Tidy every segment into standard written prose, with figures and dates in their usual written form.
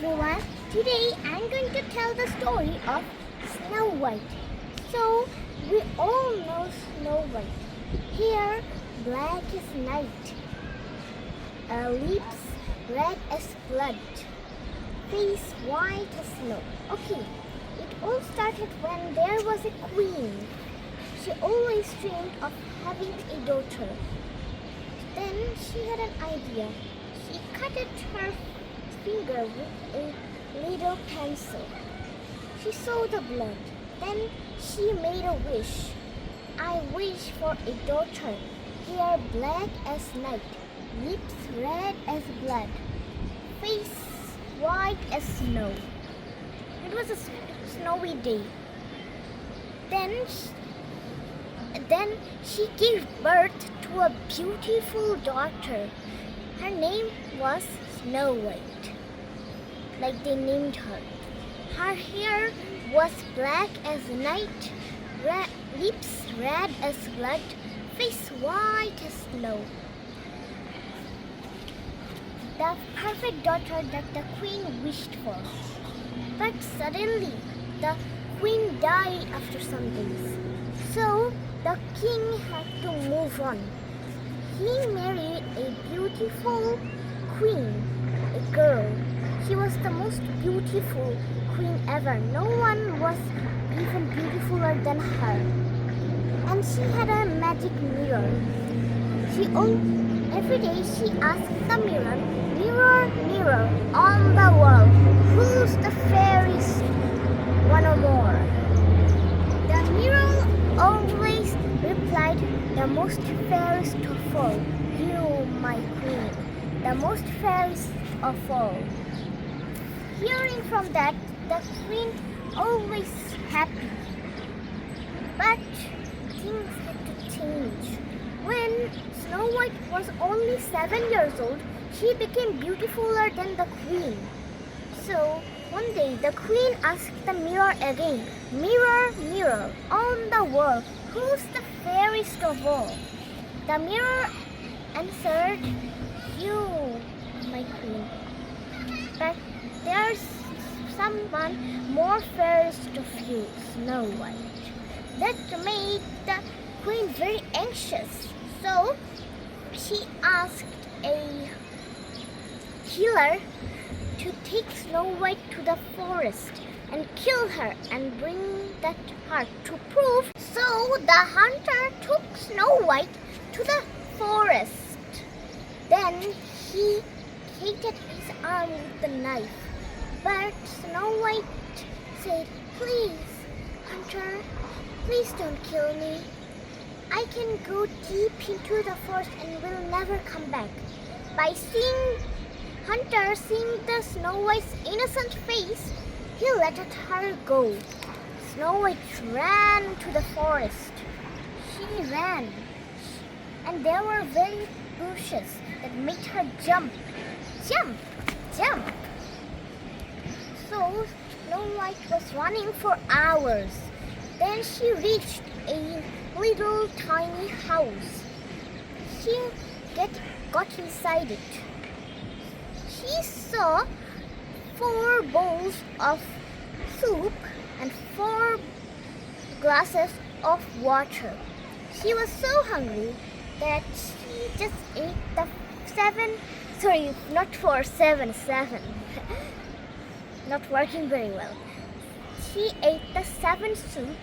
everyone, today I'm going to tell the story of Snow White. So, we all know Snow White. Hair black as night, lips red as blood, face white as snow. Okay, it all started when there was a queen. She always dreamed of having a daughter. Then she had an idea. She cut her finger with a little pencil. She saw the blood. Then she made a wish. I wish for a daughter, hair black as night, lips red as blood, face white as snow. It was a snowy day. Then she gave birth to a beautiful daughter. Her name was Snow White, like they named her. Her hair was black as night, lips red as blood, face white as snow. The perfect daughter that the queen wished for. But suddenly, the queen died after some days. So, the king had to move on. He married a beautiful queen, a girl. She was the most beautiful queen ever. No one was even beautifuler than her. And she had a magic mirror. Every day she asked the mirror, "Mirror, mirror on the wall, who's the fairest one or more?" The mirror always replied, "The most fairest of all, you, my queen, the most fairest of all." Hearing from that, the queen always happy. But things had to change. When Snow White was only 7 years old, she became beautifuler than the queen. So one day the queen asked the mirror again, "Mirror, mirror on the wall, who's the fairest of all?" The mirror answered, "You, my queen. But there's someone more fairest of you, Snow White." That made the queen very anxious. So she asked a healer to take Snow White to the forest and kill her and bring that heart to prove. So the hunter took Snow White to the forest. Then he hated his arm with the knife. But Snow White said, "Please, hunter, please don't kill me. I can go deep into the forest and will never come back." By seeing the Snow White's innocent face, he let her go. Snow White ran to the forest. She ran, and there were very bushes that made her jump, jump, jump. So Snow White was running for hours. Then she reached a little tiny house. She got inside it. She saw 4 bowls of soup and 4 glasses of water. She was so hungry that she just ate the 7, not working very well. She ate the 7 soup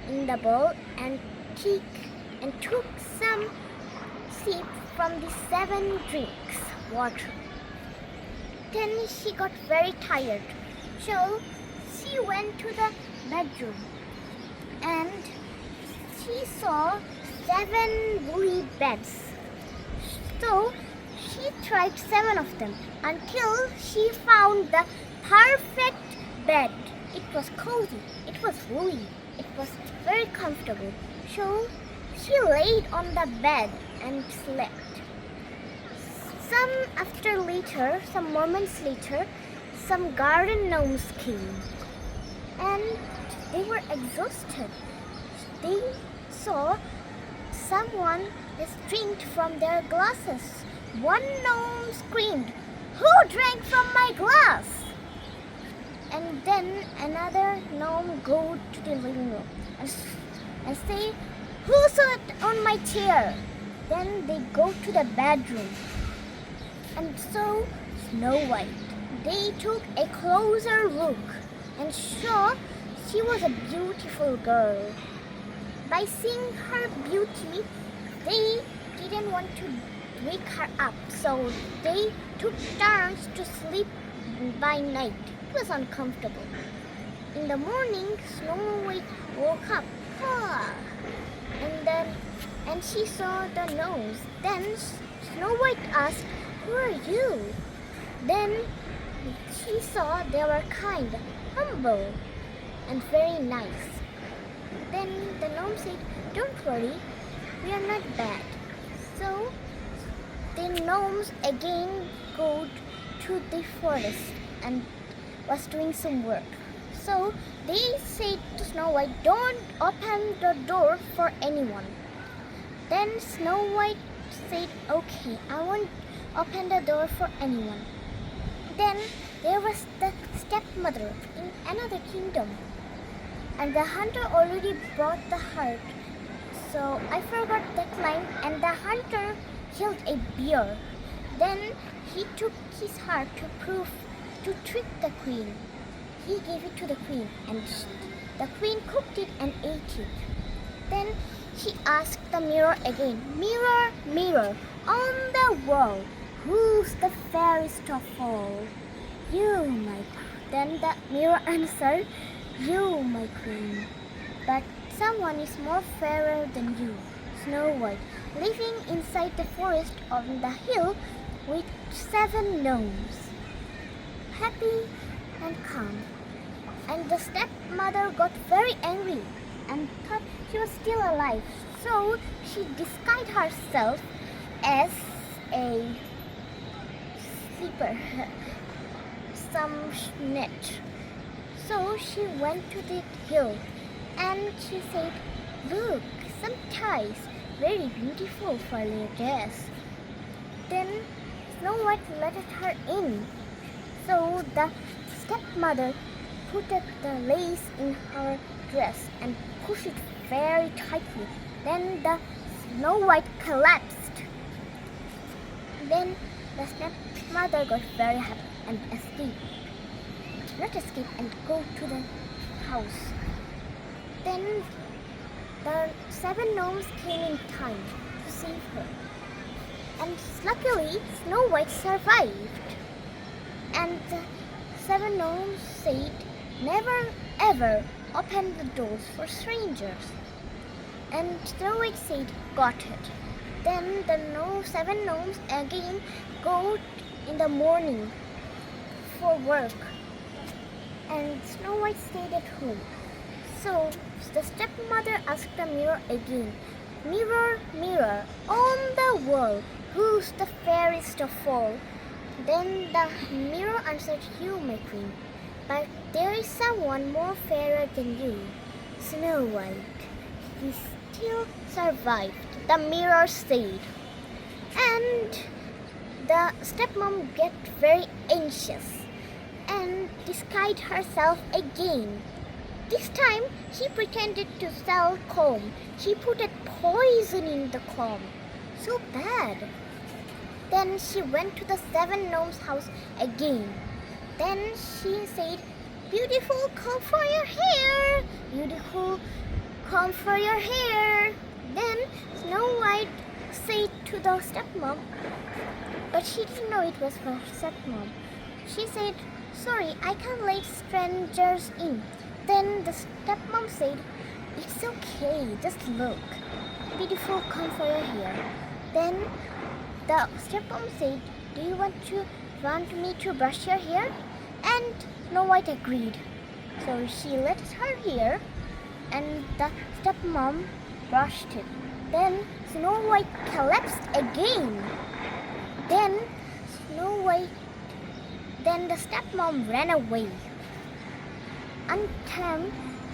in the bowl and took some sip from the 7 drinks water. Then she got very tired, so she went to the bedroom and she saw 7 woolly beds. So she tried 7 of them until she found the perfect bed. It was cozy, it was woolly, it was very comfortable. So she laid on the bed and slept. Some moments later, some garden gnomes came and they were exhausted. They saw someone has drank from their glasses. One gnome screamed, "Who drank from my glass?" Then another gnome go to the living room and say, "Who sat on my chair?" Then they go to the bedroom and saw Snow White. They took a closer look and saw she was a beautiful girl. By seeing her beauty, they didn't want to wake her up, so they took turns to sleep by night. It was uncomfortable. In the morning, Snow White woke up, and she saw the gnomes. Then Snow White asked, "Who are you?" Then she saw they were kind, humble, and very nice. Then the gnome said, "Don't worry, we are not bad." So the gnomes again go to the forest and was doing some work. So they said to Snow White, "Don't open the door for anyone." Then Snow White said, "Okay, I won't open the door for anyone." Then there was the stepmother in another kingdom, and the hunter already brought the heart. So I forgot that line, and the hunter killed a bear. Then he took his heart to trick the queen. He gave it to the queen, and the queen cooked it and ate it. Then he asked the mirror again, "Mirror, mirror on the wall, who's the fairest of all?" "You, my queen." Then the mirror answered, "You, my queen. But someone is more fairer than you, Snow White, living inside the forest on the hill with 7 gnomes, happy and calm." And the stepmother got very angry and thought she was still alive. So she disguised herself as a sleeper, some snitch. So she went to the hill and she said, "Look, some ties, very beautiful for your dress." Then Snow White let her in. So the stepmother put the lace in her dress and pushed it very tightly. Then the Snow White collapsed. Then the stepmother got very happy and escaped. Not escape and go to the house. Then the 7 gnomes came in time to save her. And luckily, Snow White survived. And the 7 gnomes said, "Never ever open the doors for strangers." And Snow White said, "Got it." Then the 7 gnomes again go in the morning for work. And Snow White stayed at home. So the stepmother asked the mirror again, "Mirror, mirror on the wall, who's the fairest of all?" Then the mirror answered, "You, my queen, but there is someone more fairer than you, Snow White. He still survived," the mirror said. And the stepmom get very anxious and disguised herself again. This time she pretended to sell comb. She put a poison in the comb. So bad. Then she went to the 7 gnomes' house again. Then she said, "Beautiful comb for your hair. Beautiful comb for your hair." Then Snow White said to the stepmom, but she didn't know it was her stepmom. She said, "Sorry, I can't let strangers in." Then the stepmom said, "It's okay, just look. Beautiful comb for your hair." Then the stepmom said, "Do you want me to brush your hair?" And Snow White agreed. So she let her hair, and the stepmom brushed it. Then Snow White collapsed again. Then the stepmom ran away. Until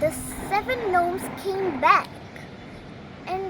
the 7 gnomes came back, and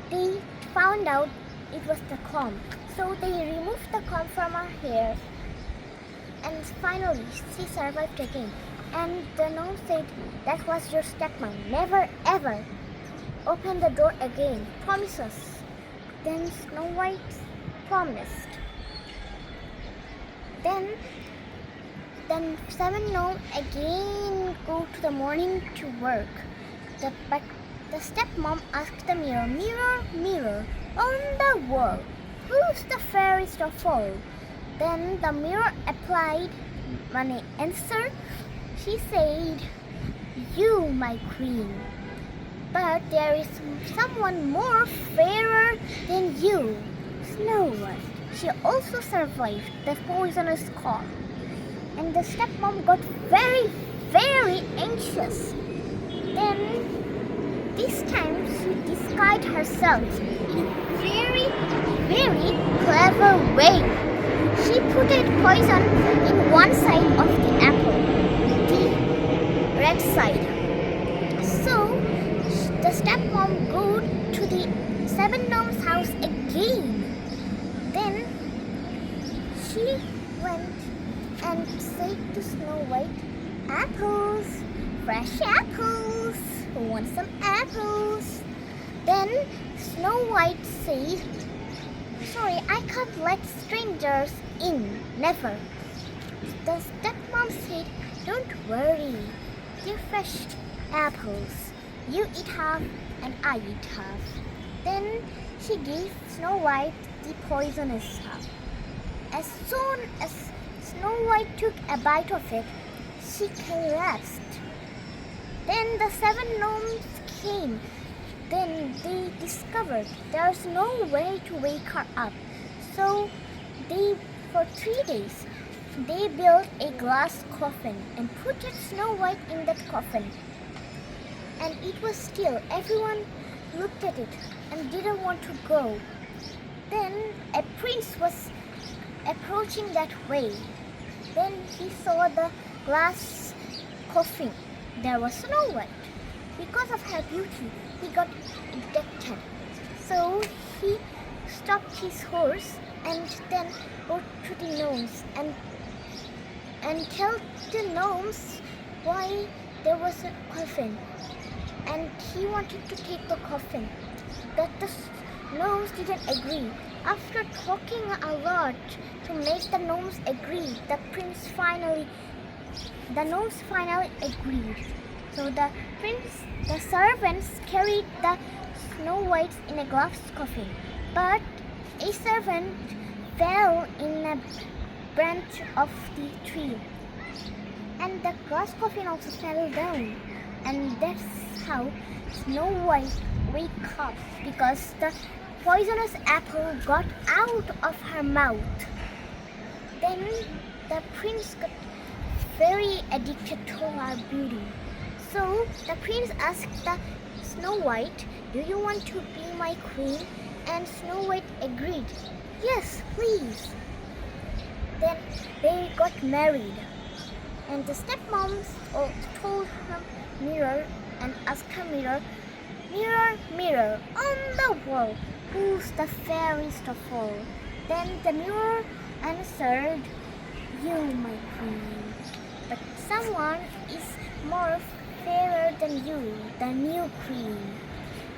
they found out it was the comb. So they removed the comb from her hair, and finally she survived again. And the gnome said, "That was your stepmom. Never ever open the door again. Promise us." Then Snow White promised. Then seven gnomes again go to the morning to work. But the stepmom asked the mirror, "Mirror, mirror on the wall, who's the fairest of all?" Then the mirror applied an answer. She said, "You, my queen. But there is someone more fairer than you, Snow White. She also survived the poisonous cough." And the stepmom got very, very anxious. Then, this time she disguised herself in a very, very clever way. She put a poison in one side of the apple, the red side. So, the stepmom go to the seven gnomes' house again. Then, she went and said to Snow White, "Apples, fresh apples. Who wants some apples?" Then Snow White said, "Sorry, I can't let strangers in. Never." The stepmom said, "Don't worry. They're fresh apples. You eat half and I eat half." Then she gave Snow White the poisonous half. As soon as Snow White took a bite of it, she collapsed. Then the seven gnomes came. Then they discovered there's no way to wake her up. So for 3 days, they built a glass coffin and put Snow White in that coffin. And it was still. Everyone looked at it and didn't want to go. Then a prince was approaching that way. Then he saw the glass coffin. There was Snow White. Because of her beauty, he got addicted. So he stopped his horse and then go to the gnomes and tell the gnomes why there was a coffin. And he wanted to take the coffin. But the gnomes didn't agree. After talking a lot to make the gnomes agree, the gnomes finally agreed. So the servants carried the Snow White in a glass coffin. But a servant fell in a branch of the tree. And the glass coffin also fell down. And that's how Snow White woke up, because the poisonous apple got out of her mouth. Then the prince got very addicted to her beauty. So the prince asked the Snow White, "Do you want to be my queen?" And Snow White agreed, "Yes, please." Then they got married. And the stepmoms told her mirror and asked her mirror, "Mirror, mirror on the wall, who's the fairest of all?" Then the mirror answered, "You, my queen. But someone is more fairer than you, the new queen."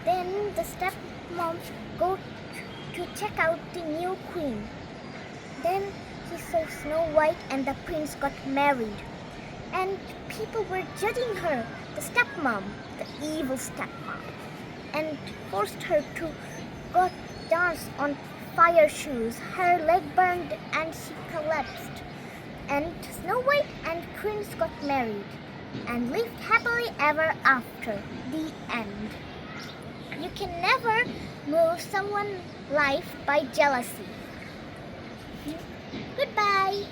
Then the stepmoms go to check out the new queen. Then she saw Snow White and the prince got married. And people were judging her, the stepmom, the evil stepmom, and forced her to go dance on fire shoes. Her leg burned and she collapsed. And Snow White and Prince got married and lived happily ever after. The end. You can never move someone's life by jealousy. Goodbye.